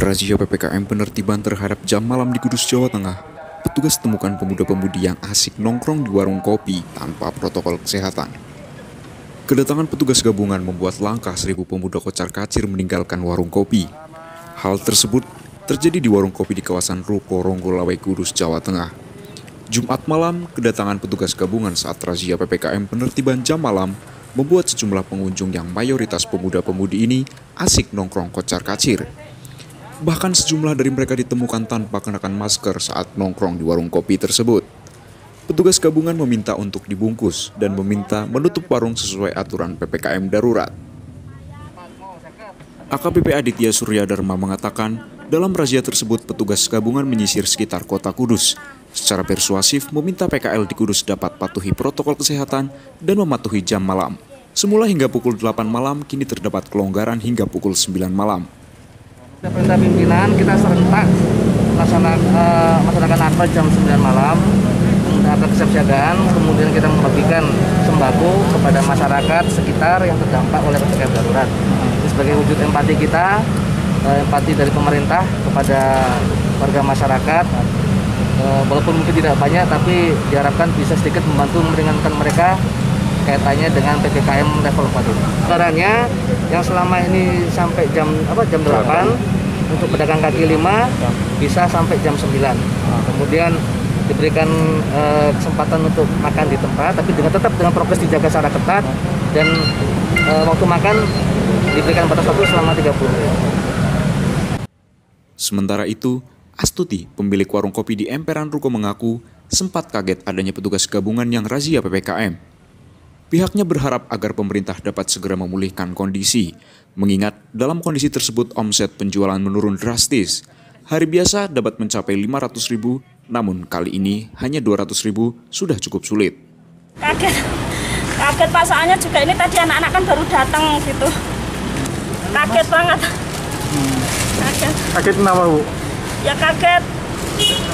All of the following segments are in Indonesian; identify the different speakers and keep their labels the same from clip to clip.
Speaker 1: Razia PPKM penertiban terhadap jam malam di Kudus, Jawa Tengah. Petugas temukan pemuda-pemudi yang asik nongkrong di warung kopi tanpa protokol kesehatan. Kedatangan petugas gabungan membuat langkah 1.000 pemuda kocar-kacir meninggalkan warung kopi. Hal tersebut terjadi di warung kopi di kawasan Ruko Ronggolawe, Kudus, Jawa Tengah. Jumat malam, kedatangan petugas gabungan saat razia PPKM penertiban jam malam membuat sejumlah pengunjung yang mayoritas pemuda-pemudi ini asik nongkrong kocar-kacir. Bahkan sejumlah dari mereka ditemukan tanpa kenakan masker saat nongkrong di warung kopi tersebut. Petugas gabungan meminta untuk dibungkus dan meminta menutup warung sesuai aturan PPKM darurat. AKBP Aditya Surya Dharma mengatakan, dalam razia tersebut petugas gabungan menyisir sekitar kota Kudus. Secara persuasif meminta PKL di Kudus dapat patuhi protokol kesehatan dan mematuhi jam malam. Semula hingga pukul 8 malam, kini terdapat kelonggaran hingga pukul 9 malam.
Speaker 2: Perintah pimpinan kita serentak melaksanakan apel jam 9 malam, menggunakan kesiapsiagaan, kemudian kita membagikan sembako kepada masyarakat sekitar yang terdampak oleh PPKM darurat. Ini sebagai wujud empati kita, empati dari pemerintah kepada warga masyarakat. Walaupun mungkin tidak banyak, tapi diharapkan bisa sedikit membantu meringankan mereka kaitannya dengan PPKM level 4. Caranya yang selama ini sampai jam 8 untuk pedagang kaki 5 bisa sampai jam 9. Kemudian diberikan kesempatan untuk makan di tempat, tapi tetap dengan prokes dijaga secara ketat, dan waktu makan diberikan batas waktu selama 30 menit.
Speaker 1: Sementara itu, Astuti, pemilik warung kopi di emperan Ruko mengaku sempat kaget adanya petugas gabungan yang razia PPKM. Pihaknya berharap agar pemerintah dapat segera memulihkan kondisi, mengingat dalam kondisi tersebut omset penjualan menurun drastis. Hari biasa dapat mencapai 500.000, namun kali ini hanya 200.000 sudah cukup sulit.
Speaker 3: Kaget pasangannya juga, ini tadi anak-anak kan baru datang gitu. Kaget banget.
Speaker 2: Kaget kenapa, Bu?
Speaker 3: Ya kaget.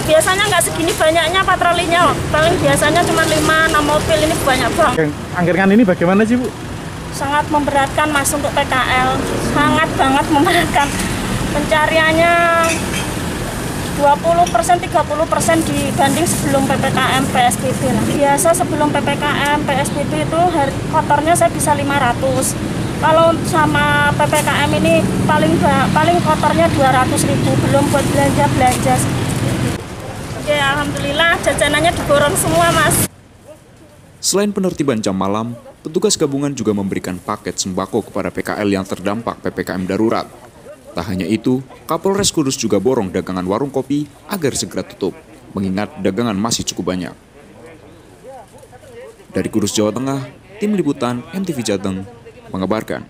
Speaker 3: Biasanya nggak segini banyaknya patrolinya, paling biasanya cuma 5-6 mobil, ini banyak banget.
Speaker 2: Anggaran ini bagaimana sih, Bu?
Speaker 3: Sangat memberatkan Mas untuk PKL, sangat banget memberatkan. Pencariannya 20%, 30% dibanding sebelum PPKM PSBB lah. Biasa sebelum PPKM PSBB itu kotornya saya bisa 500. Kalau sama PPKM ini paling kotornya 200.000, belum buat belanja. Ya, alhamdulillah jajanannya diborong semua, Mas.
Speaker 1: Selain penertiban jam malam, petugas gabungan juga memberikan paket sembako kepada PKL yang terdampak PPKM darurat. Tak hanya itu, Kapolres Kudus juga borong dagangan warung kopi agar segera tutup, mengingat dagangan masih cukup banyak. Dari Kudus, Jawa Tengah, Tim Liputan MTV Jateng mengabarkan.